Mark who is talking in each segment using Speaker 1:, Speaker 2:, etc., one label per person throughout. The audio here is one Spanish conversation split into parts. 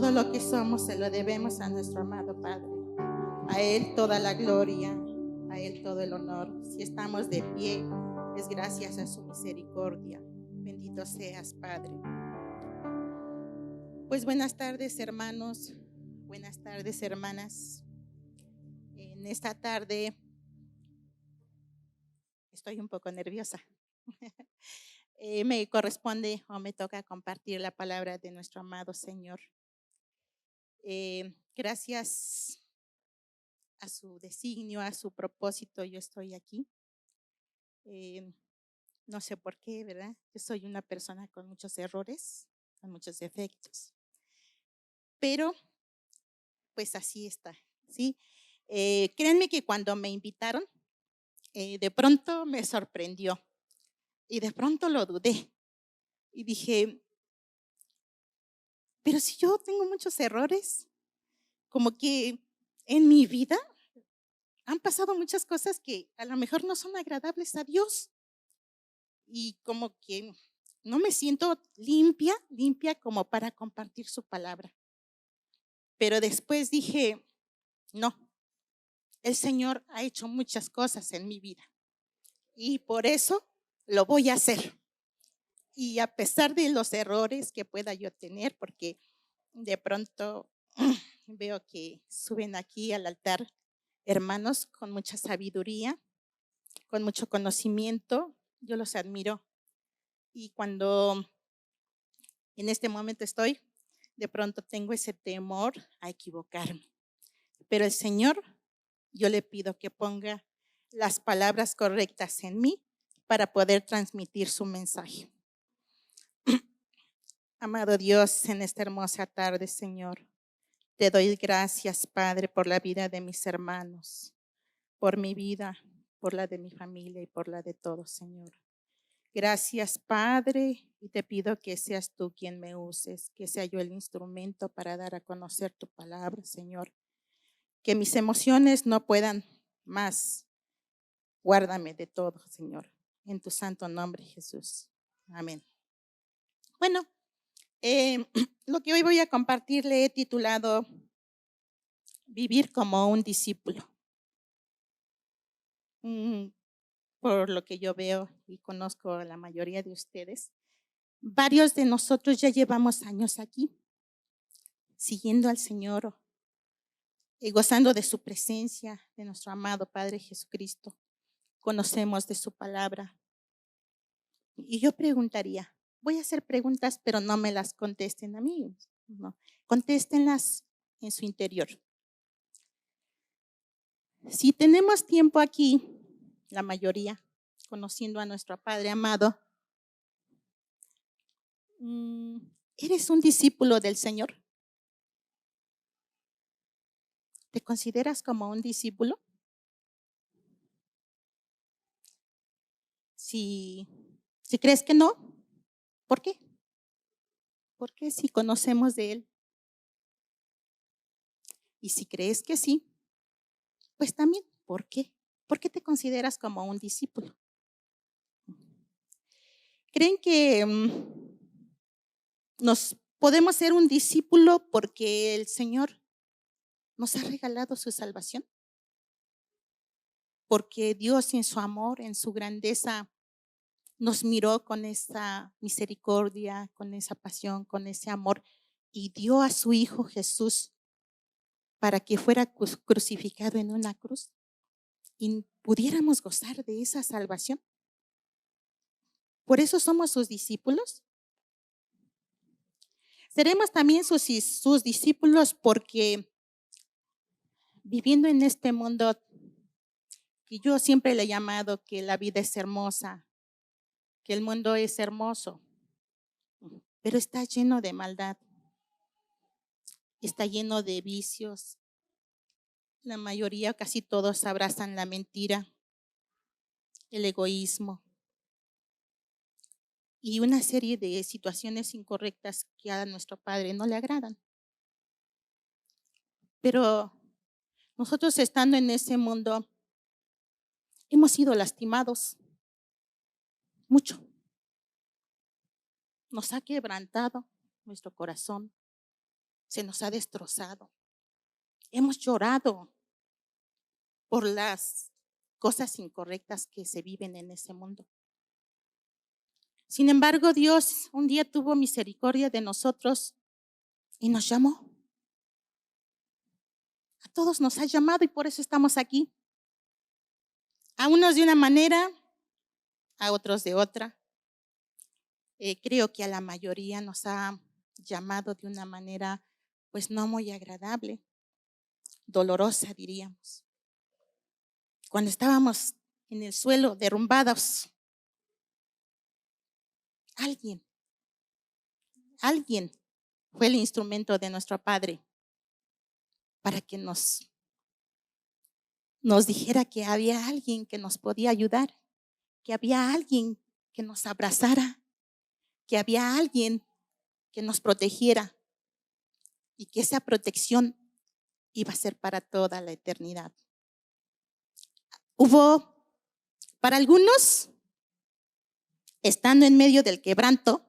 Speaker 1: Todo lo que somos se lo debemos a nuestro amado Padre. A Él toda la gloria, a Él todo el honor. Si estamos de pie, es gracias a su misericordia. Bendito seas, Padre. Pues buenas tardes, hermanos. Buenas tardes, hermanas. En esta tarde estoy un poco nerviosa. Me corresponde o me toca compartir la palabra de nuestro amado Señor. Gracias a su designio, a su propósito, yo estoy aquí. No sé por qué, ¿verdad? Yo soy una persona con muchos errores, con muchos defectos, pero pues así está, ¿sí? Créanme que cuando me invitaron, de pronto me sorprendió y de pronto lo dudé y dije, pero si yo tengo muchos errores, como que en mi vida han pasado muchas cosas que a lo mejor no son agradables a Dios y como que no me siento limpia como para compartir su palabra. Pero después dije, no, el Señor ha hecho muchas cosas en mi vida y por eso lo voy a hacer. Y a pesar de los errores que pueda yo tener, porque de pronto veo que suben aquí al altar hermanos con mucha sabiduría, con mucho conocimiento, yo los admiro. Y cuando en este momento estoy, de pronto tengo ese temor a equivocarme. Pero el Señor, yo le pido que ponga las palabras correctas en mí para poder transmitir su mensaje. Amado Dios, en esta hermosa tarde, Señor, te doy gracias, Padre, por la vida de mis hermanos, por mi vida, por la de mi familia y por la de todos, Señor. Gracias, Padre, y te pido que seas tú quien me uses, que sea yo el instrumento para dar a conocer tu palabra, Señor. Que mis emociones no puedan más. Guárdame de todo, Señor, en tu santo nombre, Jesús. Amén. Bueno, lo que hoy voy a compartir le he titulado Vivir como un discípulo. Por lo que yo veo y conozco a la mayoría de ustedes, varios de nosotros ya llevamos años aquí, siguiendo al Señor y gozando de su presencia, de nuestro amado Padre Jesucristo. Conocemos de su palabra. Y yo preguntaría, voy a hacer preguntas, pero no me las contesten a mí, no, contéstenlas en su interior. Si tenemos tiempo aquí, la mayoría, conociendo a nuestro Padre amado, ¿eres un discípulo del Señor? ¿Te consideras como un discípulo? Si crees que no, ¿por qué? ¿Por qué si conocemos de Él? Y si crees que sí, pues también, ¿por qué? ¿Por qué te consideras como un discípulo? ¿Creen que nos podemos ser un discípulo porque el Señor nos ha regalado su salvación? Porque Dios en su amor, en su grandeza, nos miró con esa misericordia, con esa pasión, con ese amor y dio a su Hijo Jesús para que fuera crucificado en una cruz y pudiéramos gozar de esa salvación. Por eso somos sus discípulos. Seremos también sus discípulos porque viviendo en este mundo que yo siempre le he llamado que la vida es hermosa, que el mundo es hermoso, pero está lleno de maldad, está lleno de vicios. La mayoría, casi todos abrazan la mentira, el egoísmo y una serie de situaciones incorrectas que a nuestro Padre no le agradan. Pero nosotros estando en ese mundo hemos sido lastimados mucho. Nos ha quebrantado nuestro corazón. se nos ha destrozado. Hemos llorado por las cosas incorrectas que se viven en ese mundo. Sin embargo, Dios un día tuvo misericordia de nosotros y nos llamó. A todos nos ha llamado y por eso estamos aquí. A unos de una manera, a otros de otra. Creo que a la mayoría nos ha llamado de una manera pues no muy agradable, dolorosa diríamos. Cuando estábamos en el suelo derrumbados, alguien fue el instrumento de nuestro Padre para que nos dijera que había alguien que nos podía ayudar, que había alguien que nos abrazara, que había alguien que nos protegiera y que esa protección iba a ser para toda la eternidad. Hubo, para algunos, estando en medio del quebranto,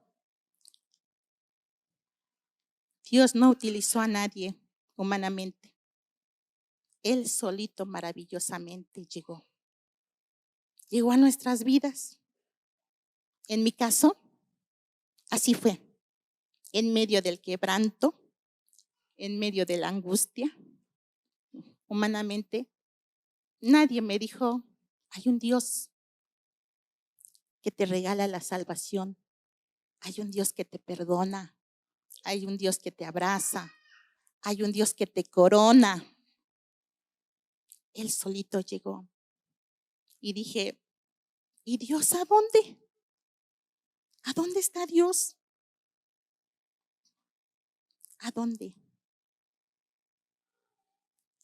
Speaker 1: Dios no utilizó a nadie humanamente. Él solito maravillosamente llegó. Llegó a nuestras vidas. En mi caso, así fue. En medio del quebranto, en medio de la angustia, humanamente, nadie me dijo, hay un Dios que te regala la salvación. Hay un Dios que te perdona. Hay un Dios que te abraza. Hay un Dios que te corona. Él solito llegó. Y dije, ¿y Dios a dónde? ¿A dónde está Dios? ¿A dónde?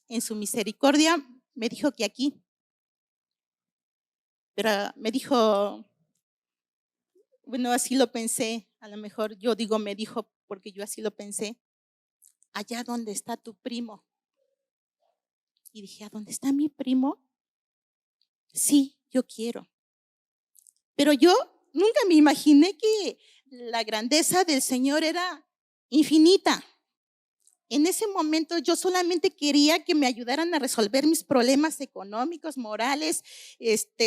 Speaker 1: En su misericordia me dijo que aquí. Pero me dijo, bueno, así lo pensé. A lo mejor yo digo me dijo porque yo así lo pensé. Allá donde está tu primo. Y dije, ¿a dónde está mi primo? Sí, yo quiero. Pero yo nunca me imaginé que la grandeza del Señor era infinita. En ese momento yo solamente quería que me ayudaran a resolver mis problemas económicos, morales,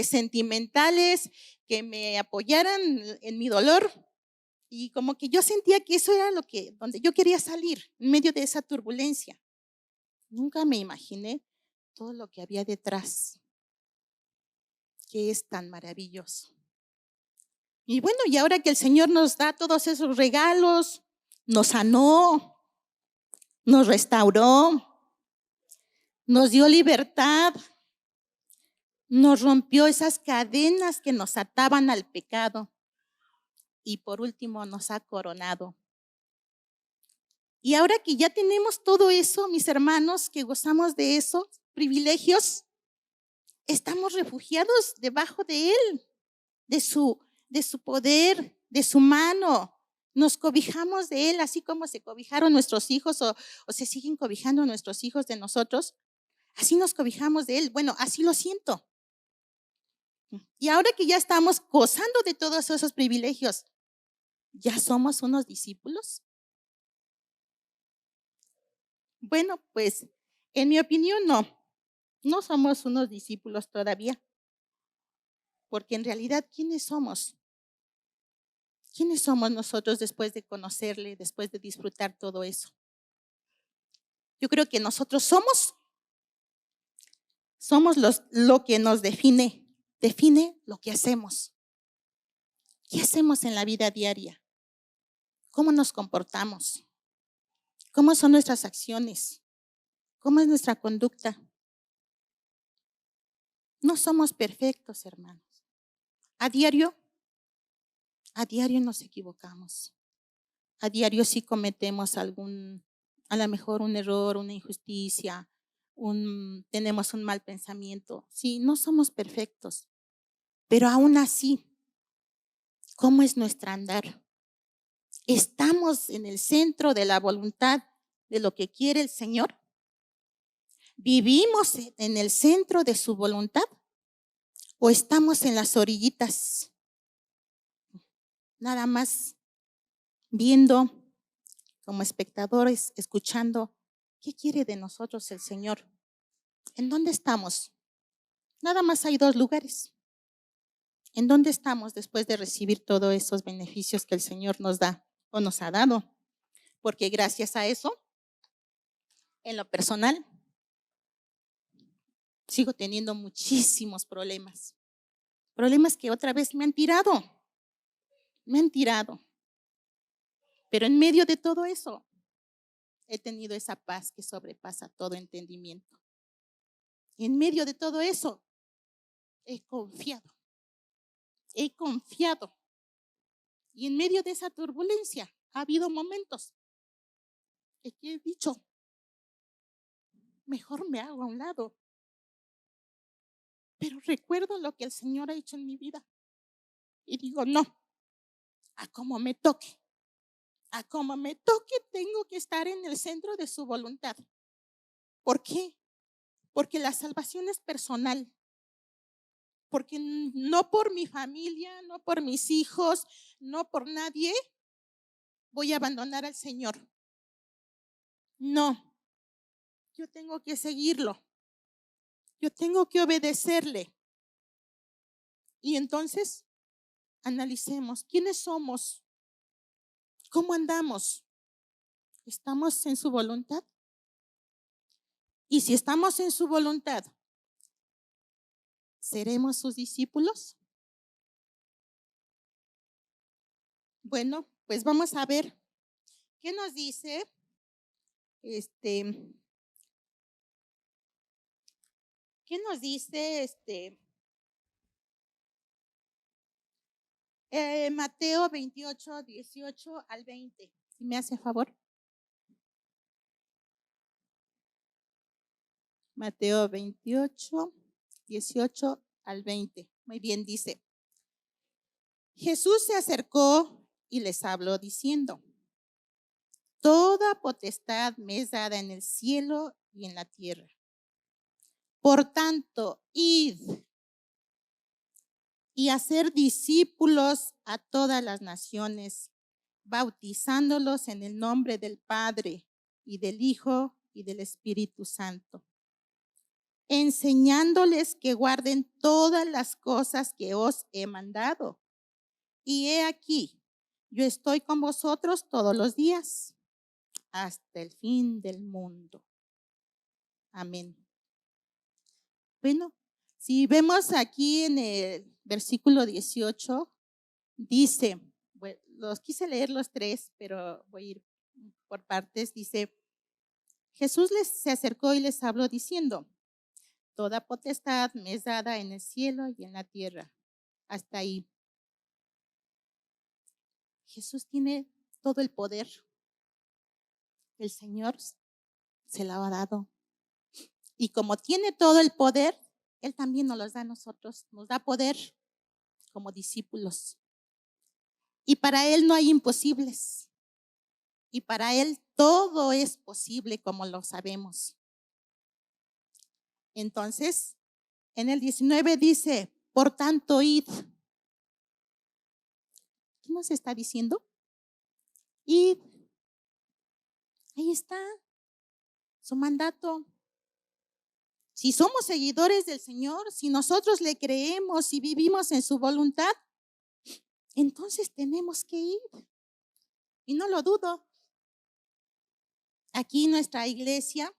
Speaker 1: sentimentales, que me apoyaran en mi dolor. Y como que yo sentía que eso era donde yo quería salir, en medio de esa turbulencia. Nunca me imaginé todo lo que había detrás, que es tan maravilloso. Y bueno, y ahora que el Señor nos da todos esos regalos, nos sanó, nos restauró, nos dio libertad, nos rompió esas cadenas que nos ataban al pecado y por último nos ha coronado. Y ahora que ya tenemos todo eso, mis hermanos, que gozamos de esos privilegios, estamos refugiados debajo de Él, de su poder, de su mano. Nos cobijamos de Él, así como se cobijaron nuestros hijos o se siguen cobijando nuestros hijos de nosotros. Así nos cobijamos de Él. Bueno, así lo siento. Y ahora que ya estamos gozando de todos esos privilegios, ¿ya somos unos discípulos? Bueno, pues en mi opinión no somos unos discípulos todavía. Porque en realidad, ¿quiénes somos? ¿Quiénes somos nosotros después de conocerle, después de disfrutar todo eso? Yo creo que nosotros somos lo que nos define lo que hacemos. ¿Qué hacemos en la vida diaria? ¿Cómo nos comportamos? ¿Cómo son nuestras acciones? ¿Cómo es nuestra conducta? No somos perfectos, hermanos. A diario nos equivocamos. A diario sí cometemos a lo mejor un error, una injusticia, tenemos un mal pensamiento. Sí, no somos perfectos. Pero aún así, ¿cómo es nuestro andar? ¿Estamos en el centro de la voluntad de lo que quiere el Señor? ¿Vivimos en el centro de su voluntad? ¿O estamos en las orillitas? Nada más viendo como espectadores, escuchando qué quiere de nosotros el Señor. ¿En dónde estamos? Nada más hay dos lugares. ¿En dónde estamos después de recibir todos esos beneficios que el Señor nos da o nos ha dado? Porque gracias a eso, en lo personal, sigo teniendo muchísimos problemas. Problemas que otra vez me han tirado. Pero en medio de todo eso, he tenido esa paz que sobrepasa todo entendimiento. En medio de todo eso, he confiado. Y en medio de esa turbulencia, ha habido momentos en que he dicho, mejor me hago a un lado. Pero recuerdo lo que el Señor ha hecho en mi vida. Y digo, no, a como me toque. A como me toque, tengo que estar en el centro de su voluntad. ¿Por qué? Porque la salvación es personal. Porque no por mi familia, no por mis hijos, no por nadie voy a abandonar al Señor. No, yo tengo que seguirlo. Yo tengo que obedecerle. Y entonces, analicemos, ¿quiénes somos? ¿Cómo andamos? ¿Estamos en su voluntad? Y si estamos en su voluntad, ¿seremos sus discípulos? Bueno, pues vamos a ver qué nos dice ¿qué nos dice Mateo 28, 18 al 20? ¿Sí me hace favor? Mateo 28, 18 al 20. Muy bien, dice. Jesús se acercó y les habló diciendo, toda potestad me es dada en el cielo y en la tierra. Por tanto, id y hacer discípulos a todas las naciones, bautizándolos en el nombre del Padre y del Hijo y del Espíritu Santo, enseñándoles que guarden todas las cosas que os he mandado. Y he aquí, yo estoy con vosotros todos los días, hasta el fin del mundo. Amén. Bueno, si vemos aquí en el versículo 18, dice, bueno, los quise leer los tres, pero voy a ir por partes. Dice, Jesús se acercó y les habló diciendo, toda potestad me es dada en el cielo y en la tierra. Hasta ahí. Jesús tiene todo el poder. El Señor se lo ha dado. Y como tiene todo el poder, Él también nos los da a nosotros. Nos da poder como discípulos. Y para Él no hay imposibles. Y para Él todo es posible, como lo sabemos. Entonces, en el 19 dice, por tanto, id. ¿Qué nos está diciendo? Id. Ahí está su mandato. Si somos seguidores del Señor, si nosotros le creemos y vivimos en su voluntad, entonces tenemos que ir. Y no lo dudo. Aquí nuestra iglesia,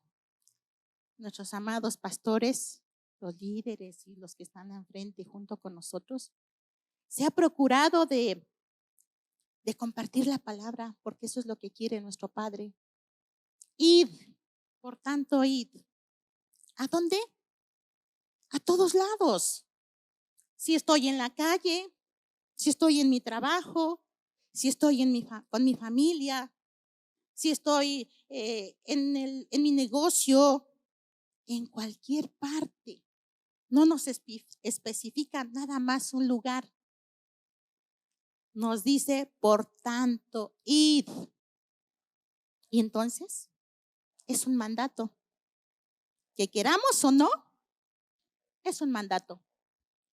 Speaker 1: nuestros amados pastores, los líderes y los que están enfrente junto con nosotros, se ha procurado de compartir la palabra, porque eso es lo que quiere nuestro Padre. Id, por tanto, id. ¿A dónde? A todos lados. Si estoy en la calle, si estoy en mi trabajo, si estoy con mi familia, si estoy en mi negocio, en cualquier parte. No nos especifica nada más un lugar. Nos dice, por tanto, id. Y entonces, es un mandato. Que queramos o no, es un mandato.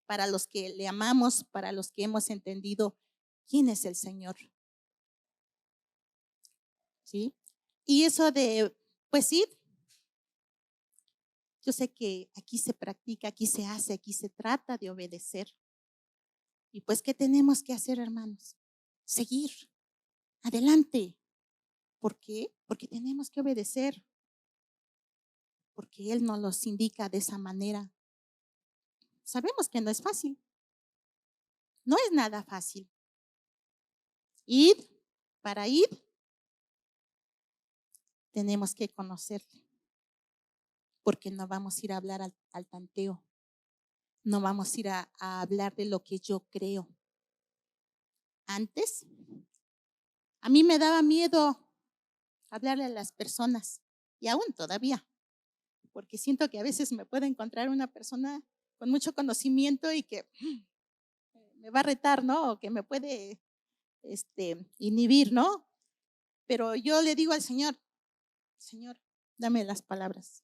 Speaker 1: Para los que le amamos, para los que hemos entendido quién es el Señor. ¿sí? Y eso de, pues sí, yo sé que aquí se practica, aquí se hace, aquí se trata de obedecer. Y pues, ¿qué tenemos que hacer, hermanos? Seguir adelante. ¿Por qué? Porque tenemos que obedecer, porque Él nos los indica de esa manera. Sabemos que no es fácil, no es nada fácil. Ir, para ir, tenemos que conocerle, porque no vamos a ir a hablar al tanteo, no vamos a ir a hablar de lo que yo creo. Antes, a mí me daba miedo hablarle a las personas, y aún todavía, porque siento que a veces me puede encontrar una persona con mucho conocimiento y que me va a retar, ¿no? O que me puede inhibir, ¿no? Pero yo le digo al Señor, Señor, dame las palabras.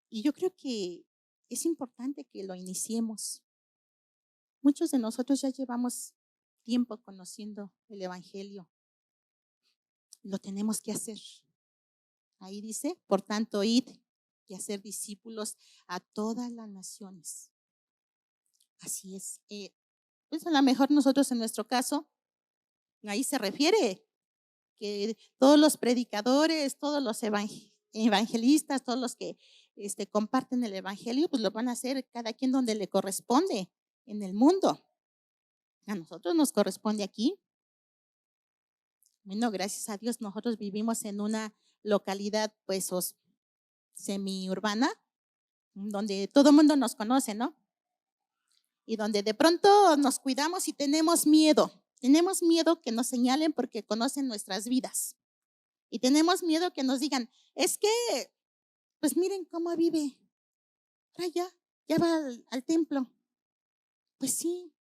Speaker 1: Y yo creo que es importante que lo iniciemos. Muchos de nosotros ya llevamos tiempo conociendo el Evangelio. Lo tenemos que hacer. Ahí dice, por tanto, id y hacer discípulos a todas las naciones. Así es. Pues a lo mejor nosotros en nuestro caso, ahí se refiere que todos los predicadores, todos los evangelistas, todos los que comparten el evangelio, pues lo van a hacer cada quien donde le corresponde en el mundo. A nosotros nos corresponde aquí. Bueno, gracias a Dios nosotros vivimos en una localidad pues semi-urbana, donde todo el mundo nos conoce, ¿no? Y donde de pronto nos cuidamos y tenemos miedo. Tenemos miedo que nos señalen porque conocen nuestras vidas. Y tenemos miedo que nos digan, es que, pues miren cómo vive. Ahora ya va al templo. Pues sí,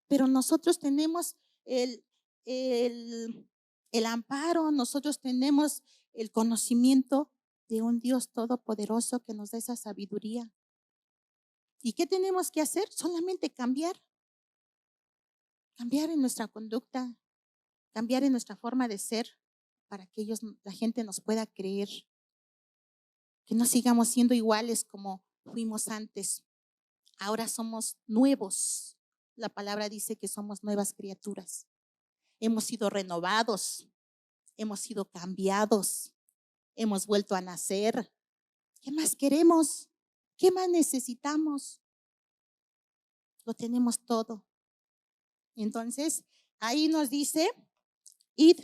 Speaker 1: pero nosotros tenemos el, el, el amparo, nosotros tenemos el conocimiento de un Dios todopoderoso que nos da esa sabiduría. ¿Y qué tenemos que hacer? Solamente cambiar en nuestra conducta, cambiar en nuestra forma de ser para que la gente nos pueda creer, que no sigamos siendo iguales como fuimos antes. Ahora somos nuevos. La palabra dice que somos nuevas criaturas. Hemos sido renovados, hemos sido cambiados, hemos vuelto a nacer. ¿Qué más queremos? ¿Qué más necesitamos? Lo tenemos todo. Entonces, ahí nos dice, id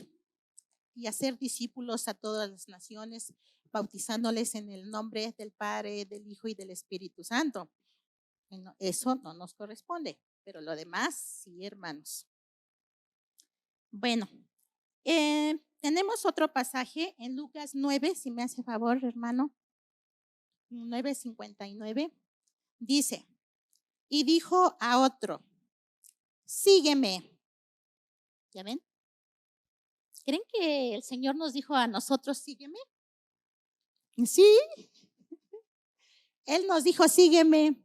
Speaker 1: y hacer discípulos a todas las naciones, bautizándoles en el nombre del Padre, del Hijo y del Espíritu Santo. Bueno, eso no nos corresponde, pero lo demás sí, hermanos. Bueno, tenemos otro pasaje en Lucas 9, si me hace favor, hermano. 9:59. Dice, y dijo a otro, sígueme. ¿Ya ven? ¿Creen que el Señor nos dijo a nosotros, sígueme? Sí, Él nos dijo, sígueme.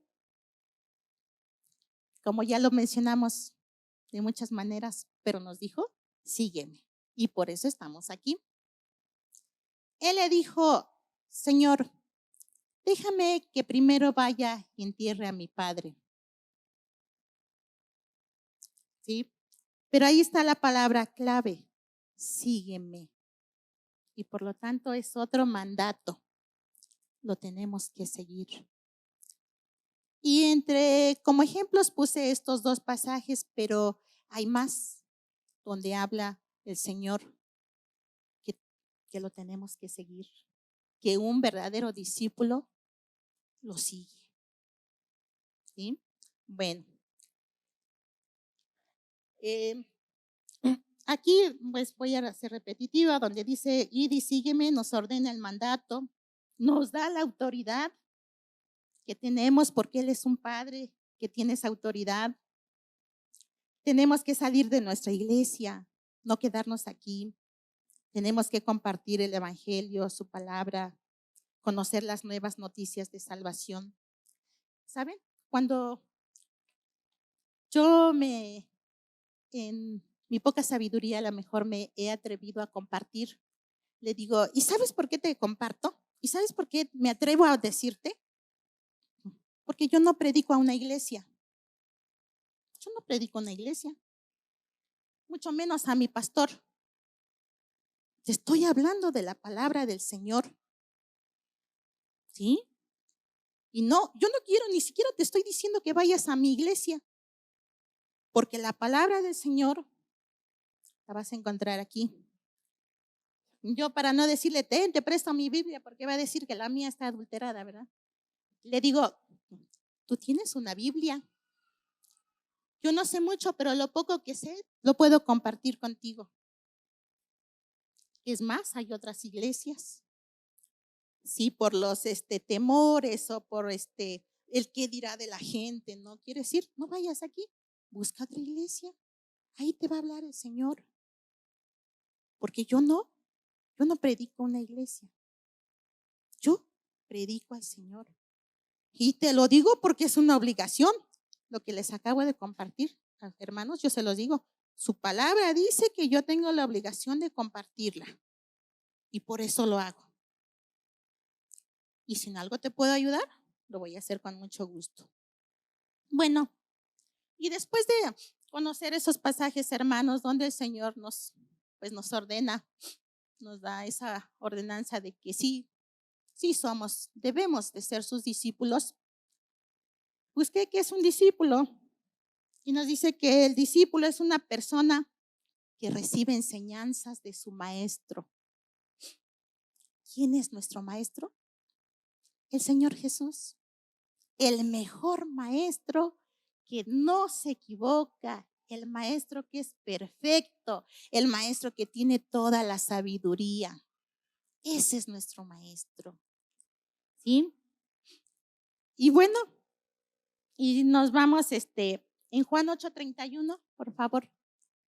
Speaker 1: Como ya lo mencionamos de muchas maneras, pero nos dijo, sígueme. Y por eso estamos aquí. Él le dijo, Señor, déjame que primero vaya y entierre a mi padre. ¿Sí? Pero ahí está la palabra clave, sígueme. Y por lo tanto es otro mandato, lo tenemos que seguir. Y como ejemplos puse estos dos pasajes, pero hay más donde habla el Señor que lo tenemos que seguir, que un verdadero discípulo lo sigue. ¿Sí? Bueno, aquí pues voy a ser repetitiva, donde dice, id y sígueme, nos ordena el mandato, nos da la autoridad que tenemos porque Él es un Padre que tiene esa autoridad. Tenemos que salir de nuestra iglesia, no quedarnos aquí. Tenemos que compartir el Evangelio, su palabra, conocer las nuevas noticias de salvación. ¿Saben? Cuando yo me mi poca sabiduría, a lo mejor me he atrevido a compartir. Le digo, ¿y sabes por qué te comparto? ¿Y sabes por qué me atrevo a decirte? Porque yo no predico a una iglesia. Yo no predico a una iglesia, mucho menos a mi pastor. Te estoy hablando de la palabra del Señor. ¿Sí? Y no, yo no quiero, ni siquiera te estoy diciendo que vayas a mi iglesia, porque la palabra del Señor la vas a encontrar aquí. Yo para no decirle, te presto mi Biblia, porque va a decir que la mía está adulterada, ¿verdad? Le digo, tú tienes una Biblia. Yo no sé mucho, pero lo poco que sé lo puedo compartir contigo. Es más, hay otras iglesias. Sí, por los temores o por el qué dirá de la gente, ¿no? Quiere decir, no vayas aquí, busca otra iglesia. Ahí te va a hablar el Señor. Porque yo no predico una iglesia. Yo predico al Señor. Y te lo digo porque es una obligación. Lo que les acabo de compartir, hermanos, yo se los digo. Su palabra dice que yo tengo la obligación de compartirla. Y por eso lo hago. Y si en algo te puedo ayudar, lo voy a hacer con mucho gusto. Bueno, y después de conocer esos pasajes, hermanos, donde el Señor nos ordena, nos da esa ordenanza de que sí debemos de ser sus discípulos. Busqué qué es un discípulo y nos dice que el discípulo es una persona que recibe enseñanzas de su maestro. ¿Quién es nuestro maestro? El Señor Jesús, el mejor maestro que no se equivoca, el maestro que es perfecto, el maestro que tiene toda la sabiduría. Ese es nuestro maestro. ¿Sí? Y bueno, y nos vamos en Juan 8:31, por favor.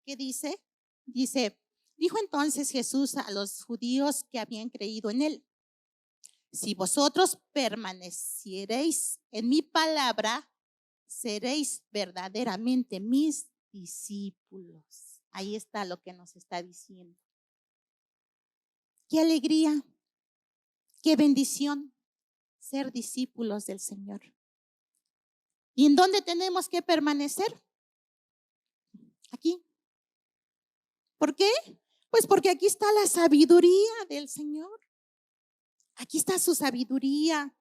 Speaker 1: ¿Qué dice? Dice, dijo entonces Jesús a los judíos que habían creído en él: si vosotros permaneciereis en mi palabra, seréis verdaderamente mis discípulos. Ahí está lo que nos está diciendo. Qué alegría, qué bendición ser discípulos del Señor. ¿Y en dónde tenemos que permanecer? Aquí. ¿Por qué? Pues porque aquí está la sabiduría del Señor. Aquí está su sabiduría.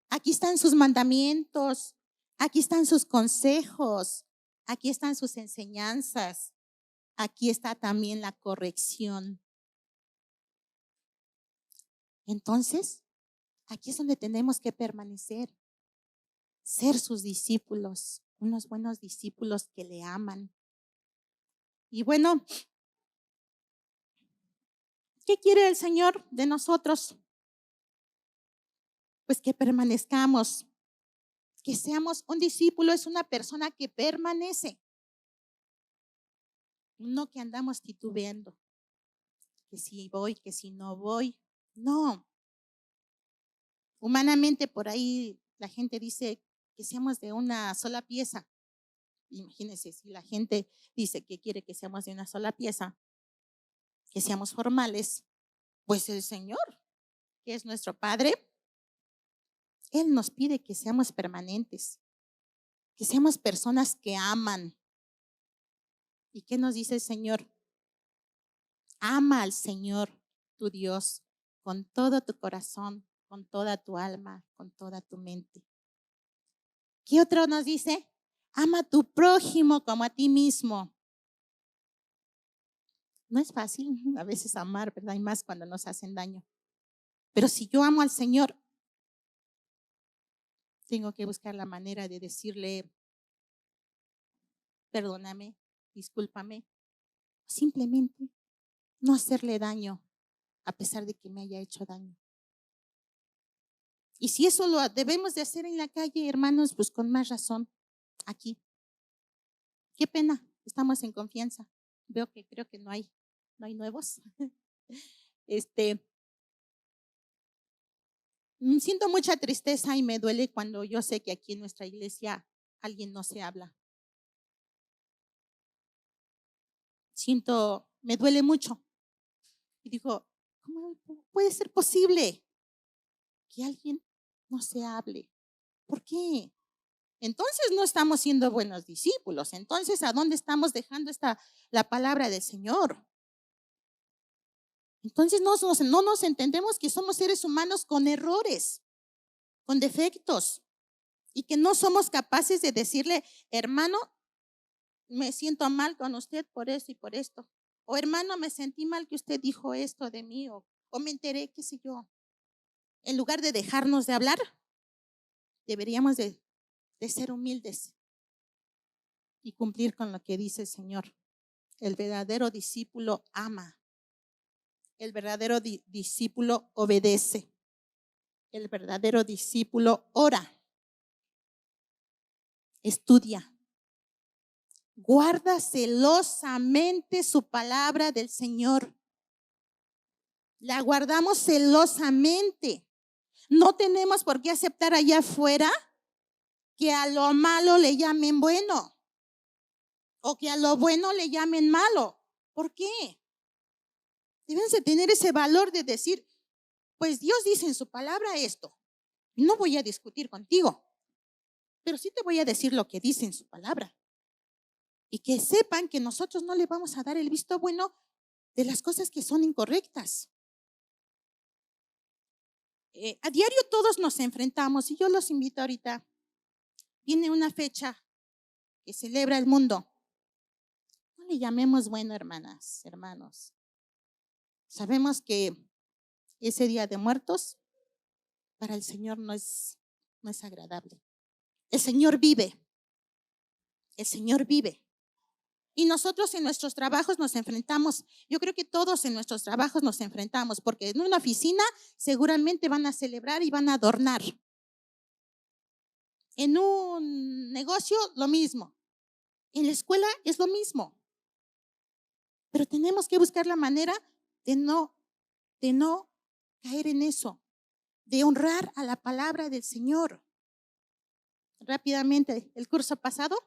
Speaker 1: Aquí están sus mandamientos. Aquí están sus consejos. Aquí están sus enseñanzas. Aquí está también la corrección. Entonces, aquí es donde tenemos que permanecer. Ser sus discípulos, unos buenos discípulos que le aman. Y bueno, ¿qué quiere el Señor de nosotros? Pues que permanezcamos, que seamos un discípulo, es una persona que permanece, no que andamos titubeando, que si voy, que si no voy. No, humanamente por ahí la gente dice que seamos de una sola pieza. Imagínense, si la gente dice que quiere que seamos de una sola pieza, que seamos formales, pues el Señor, que es nuestro Padre, Él nos pide que seamos permanentes, que seamos personas que aman. ¿Y qué nos dice el Señor? Ama al Señor, tu Dios, con todo tu corazón, con toda tu alma, con toda tu mente. ¿Qué otro nos dice? Ama a tu prójimo como a ti mismo. No es fácil a veces amar, ¿verdad? Y más cuando nos hacen daño. Pero si yo amo al Señor, tengo que buscar la manera de decirle, perdóname, discúlpame, simplemente no hacerle daño a pesar de que me haya hecho daño. Y si eso lo debemos de hacer en la calle, hermanos, pues con más razón aquí. Qué pena, estamos en confianza. Creo que no hay nuevos. Siento mucha tristeza y me duele cuando yo sé que aquí en nuestra iglesia alguien no se habla. me duele mucho. Y digo, ¿cómo puede ser posible que alguien no se hable? ¿Por qué? Entonces no estamos siendo buenos discípulos. Entonces, ¿a dónde estamos dejando la palabra del Señor? Entonces no nos entendemos que somos seres humanos con errores, con defectos, y que no somos capaces de decirle, hermano, me siento mal con usted por esto y por esto. O hermano, me sentí mal que usted dijo esto de mí, o me enteré, qué sé yo. En lugar de dejarnos de hablar, deberíamos de ser humildes y cumplir con lo que dice el Señor. El verdadero discípulo ama. El verdadero discípulo obedece. El verdadero discípulo ora, estudia, guarda celosamente su palabra del Señor. La guardamos celosamente. No tenemos por qué aceptar allá afuera que a lo malo le llamen bueno o que a lo bueno le llamen malo. ¿Por qué? Deben de tener ese valor de decir, pues Dios dice en su palabra esto. No voy a discutir contigo, pero sí te voy a decir lo que dice en su palabra. Y que sepan que nosotros no le vamos a dar el visto bueno de las cosas que son incorrectas. A diario todos nos enfrentamos, y yo los invito ahorita. Viene una fecha que celebra el mundo. No le llamemos bueno, hermanas, hermanos. Sabemos que ese Día de Muertos para el Señor no es agradable. El Señor vive. El Señor vive. Y nosotros en nuestros trabajos nos enfrentamos. Yo creo que todos en nuestros trabajos nos enfrentamos, porque en una oficina seguramente van a celebrar y van a adornar. En un negocio, lo mismo. En la escuela es lo mismo. Pero tenemos que buscar la manera de no caer en eso, de honrar a la palabra del Señor. Rápidamente, el curso pasado,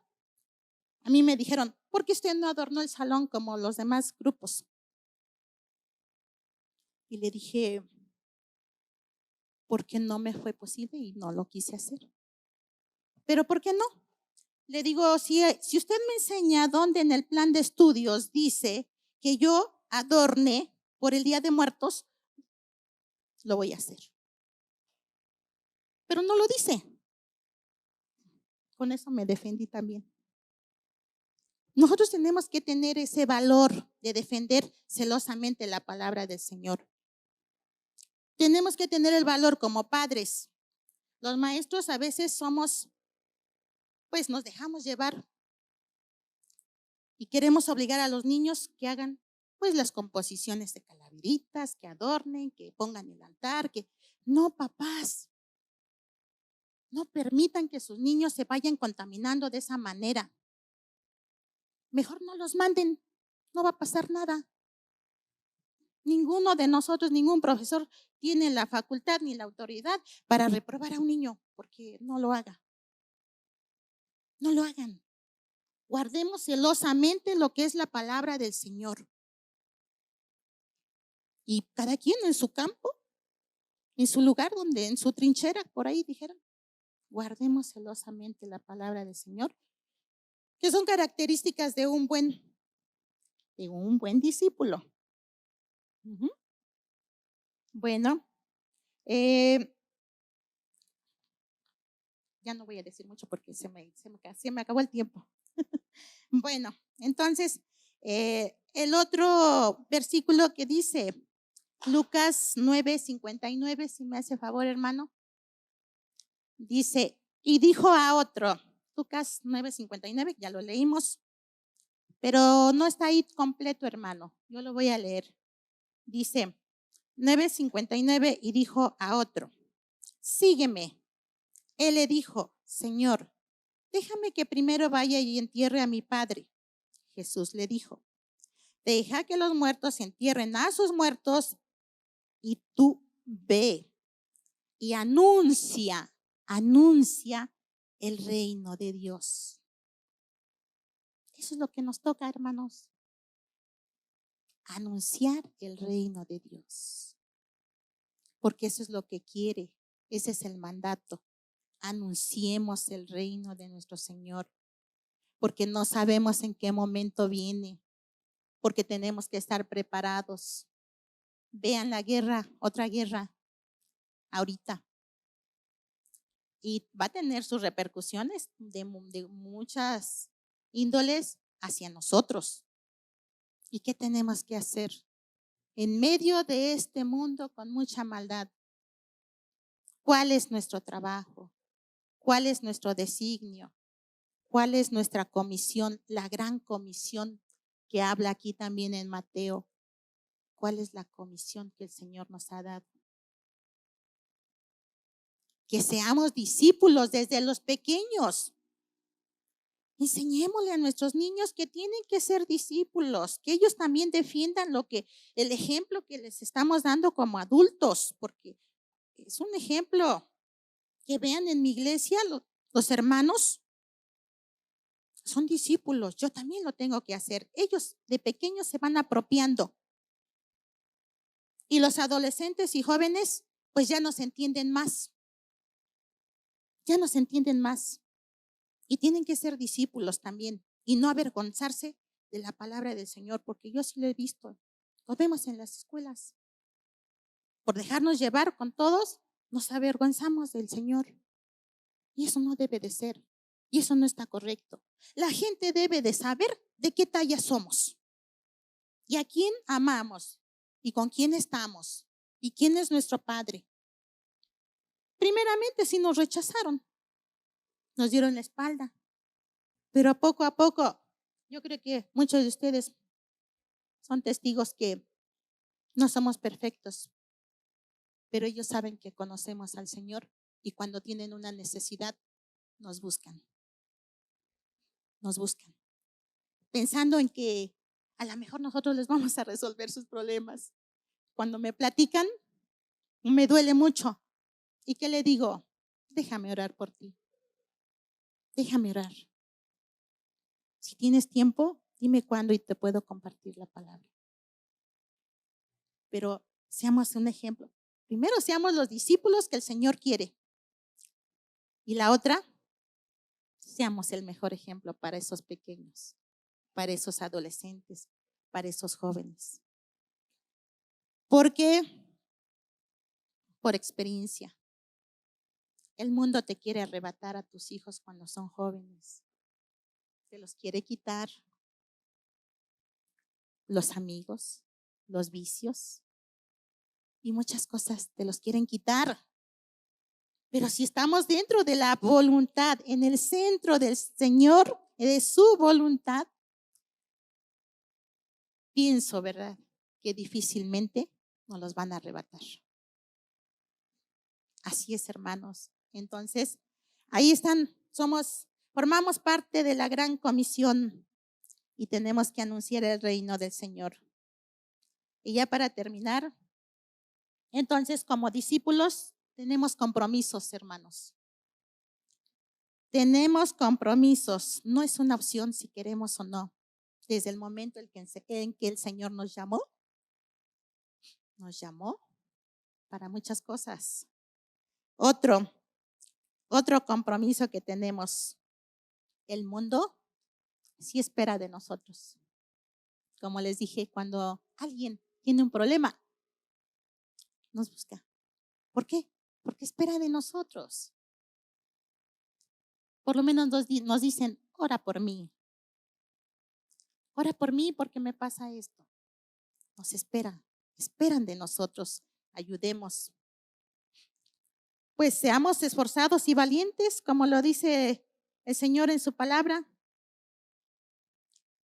Speaker 1: a mí me dijeron, ¿por qué usted no adornó el salón como los demás grupos? Y le dije, porque no me fue posible y no lo quise hacer. ¿Pero por qué no? Le digo, si usted me enseña dónde en el plan de estudios dice que yo adorne por el Día de Muertos, lo voy a hacer. Pero no lo dice. Con eso me defendí también. Nosotros tenemos que tener ese valor de defender celosamente la palabra del Señor. Tenemos que tener el valor como padres. Los maestros a veces nos dejamos llevar y queremos obligar a los niños que hagan las composiciones de calaveritas, que adornen, que pongan el altar, no, papás, no permitan que sus niños se vayan contaminando de esa manera. Mejor no los manden, no va a pasar nada. Ninguno de nosotros, ningún profesor tiene la facultad ni la autoridad para reprobar a un niño, porque no lo haga. No lo hagan. Guardemos celosamente lo que es la palabra del Señor. Y cada quien en su campo, en su lugar, en su trinchera, por ahí dijeron, guardemos celosamente la palabra del Señor, que son características de un buen discípulo. Bueno, ya no voy a decir mucho porque se me acabó el tiempo. Bueno, entonces, el otro versículo que dice, Lucas 9:59, si me hace favor, hermano, dice, y dijo a otro, Lucas 9:59, ya lo leímos, pero no está ahí completo, hermano, yo lo voy a leer. Dice, 9:59, y dijo a otro, sígueme. Él le dijo, Señor, déjame que primero vaya y entierre a mi padre. Jesús le dijo, deja que los muertos entierren a sus muertos y tú ve y anuncia el reino de Dios. Eso es lo que nos toca, hermanos. anunciar el reino de Dios, porque eso es lo que quiere, ese es el mandato. Anunciemos el reino de nuestro Señor, porque no sabemos en qué momento viene, porque tenemos que estar preparados. Vean la guerra, otra guerra, ahorita. Y va a tener sus repercusiones de muchas índoles hacia nosotros. ¿Y qué tenemos que hacer? En medio de este mundo con mucha maldad, ¿cuál es nuestro trabajo? ¿Cuál es nuestro designio? ¿Cuál es nuestra comisión? La gran comisión que habla aquí también en Mateo. ¿Cuál es la comisión que el Señor nos ha dado? Que seamos discípulos desde los pequeños. Enseñémosle a nuestros niños que tienen que ser discípulos, que ellos también defiendan el ejemplo que les estamos dando como adultos, porque es un ejemplo que vean en mi iglesia los hermanos son discípulos, yo también lo tengo que hacer. Ellos de pequeños se van apropiando. Y los adolescentes y jóvenes pues ya nos entienden más. Ya nos entienden más. Y tienen que ser discípulos también y no avergonzarse de la palabra del Señor, porque yo sí lo he visto. Lo vemos en las escuelas. Por dejarnos llevar con todos, nos avergonzamos del Señor. Y eso no debe de ser. Y eso no está correcto. La gente debe de saber de qué talla somos y a quién amamos y con quién estamos y quién es nuestro Padre. Primeramente, si nos rechazaron, nos dieron la espalda, pero a poco, yo creo que muchos de ustedes son testigos que no somos perfectos, pero ellos saben que conocemos al Señor y cuando tienen una necesidad, nos buscan, pensando en que a lo mejor nosotros les vamos a resolver sus problemas. Cuando me platican, me duele mucho. ¿Y qué le digo? Déjame orar por ti. Déjame orar. Si tienes tiempo, dime cuándo y te puedo compartir la palabra. Pero seamos un ejemplo. Primero, seamos los discípulos que el Señor quiere. Y la otra, seamos el mejor ejemplo para esos pequeños, para esos adolescentes, para esos jóvenes. Porque, por experiencia, el mundo te quiere arrebatar a tus hijos cuando son jóvenes. Te los quiere quitar los amigos, los vicios y muchas cosas te los quieren quitar. Pero si estamos dentro de la voluntad, en el centro del Señor, de su voluntad, pienso, ¿verdad?, que difícilmente nos los van a arrebatar. Así es, hermanos. Entonces, ahí están, formamos parte de la gran comisión y tenemos que anunciar el reino del Señor. Y ya para terminar, entonces como discípulos tenemos compromisos, hermanos. Tenemos compromisos, no es una opción si queremos o no. Desde el momento en que el Señor nos llamó para muchas cosas. Otro compromiso que tenemos, el mundo sí espera de nosotros. Como les dije, cuando alguien tiene un problema, nos busca. ¿Por qué? Porque espera de nosotros. Por lo menos nos dicen, ora por mí. Ora por mí porque me pasa esto. Nos esperan de nosotros. Ayudemos. Pues seamos esforzados y valientes, como lo dice el Señor en su palabra.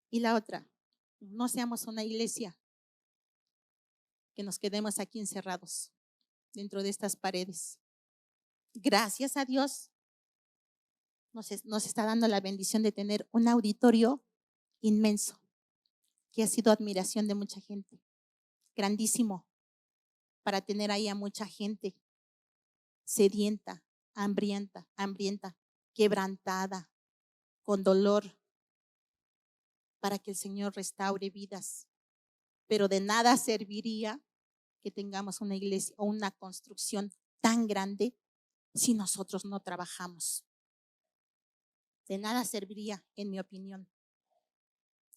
Speaker 1: Y la otra, no seamos una iglesia que nos quedemos aquí encerrados dentro de estas paredes. Gracias a Dios nos está dando la bendición de tener un auditorio inmenso, que ha sido admiración de mucha gente, grandísimo, para tener ahí a mucha gente sedienta, hambrienta, quebrantada, con dolor, para que el Señor restaure vidas, pero de nada serviría que tengamos una iglesia o una construcción tan grande si nosotros no trabajamos. De nada serviría, en mi opinión.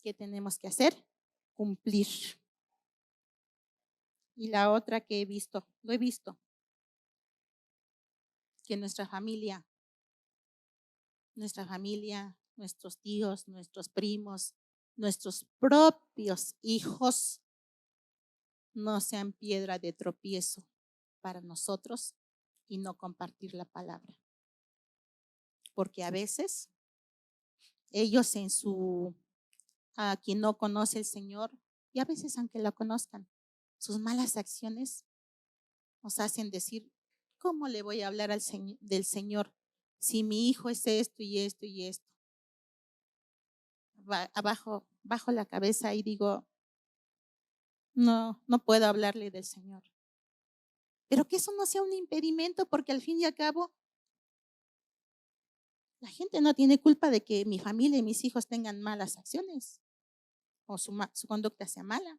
Speaker 1: ¿Qué tenemos que hacer? Cumplir. Y la otra que lo he visto, que nuestra familia, nuestros tíos, nuestros primos, nuestros propios hijos no sean piedra de tropiezo para nosotros y no compartir la palabra. Porque a veces ellos a quien no conoce el Señor, y a veces aunque lo conozcan, sus malas acciones nos hacen decir, ¿cómo le voy a hablar del Señor si mi hijo es esto y esto y esto? Bajo la cabeza y digo, no puedo hablarle del Señor. Pero que eso no sea un impedimento, porque al fin y al cabo, la gente no tiene culpa de que mi familia y mis hijos tengan malas acciones o su conducta sea mala,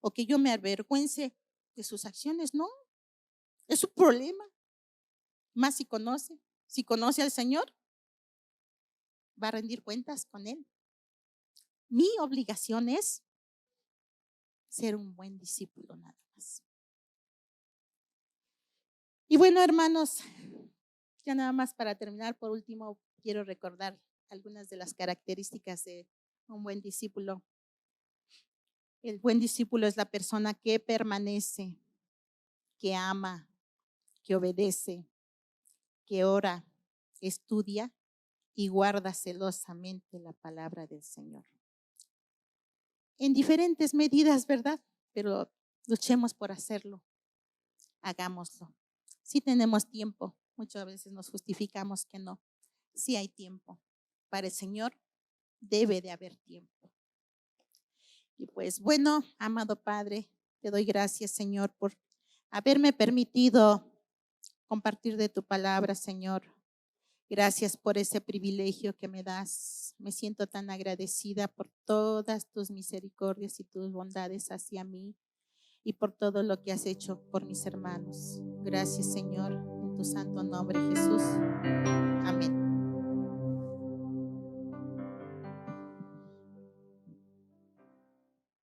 Speaker 1: o que yo me avergüence de sus acciones. No, es su problema. Más si conoce al Señor, va a rendir cuentas con Él. Mi obligación es ser un buen discípulo nada más. Y bueno, hermanos, ya nada más para terminar, por último, quiero recordar algunas de las características de un buen discípulo. El buen discípulo es la persona que permanece, que ama, que obedece, que ora, estudia y guarda celosamente la palabra del Señor. En diferentes medidas, ¿verdad? Pero luchemos por hacerlo. Hagámoslo. Si tenemos tiempo, muchas veces nos justificamos que no. Si hay tiempo. Para el Señor debe de haber tiempo. Y pues bueno, amado Padre, te doy gracias, Señor, por haberme permitido compartir de tu palabra, Señor. Gracias por ese privilegio que me das. Me siento tan agradecida por todas tus misericordias y tus bondades hacia mí y por todo lo que has hecho por mis hermanos. Gracias, Señor, en tu santo nombre, Jesús. Amén.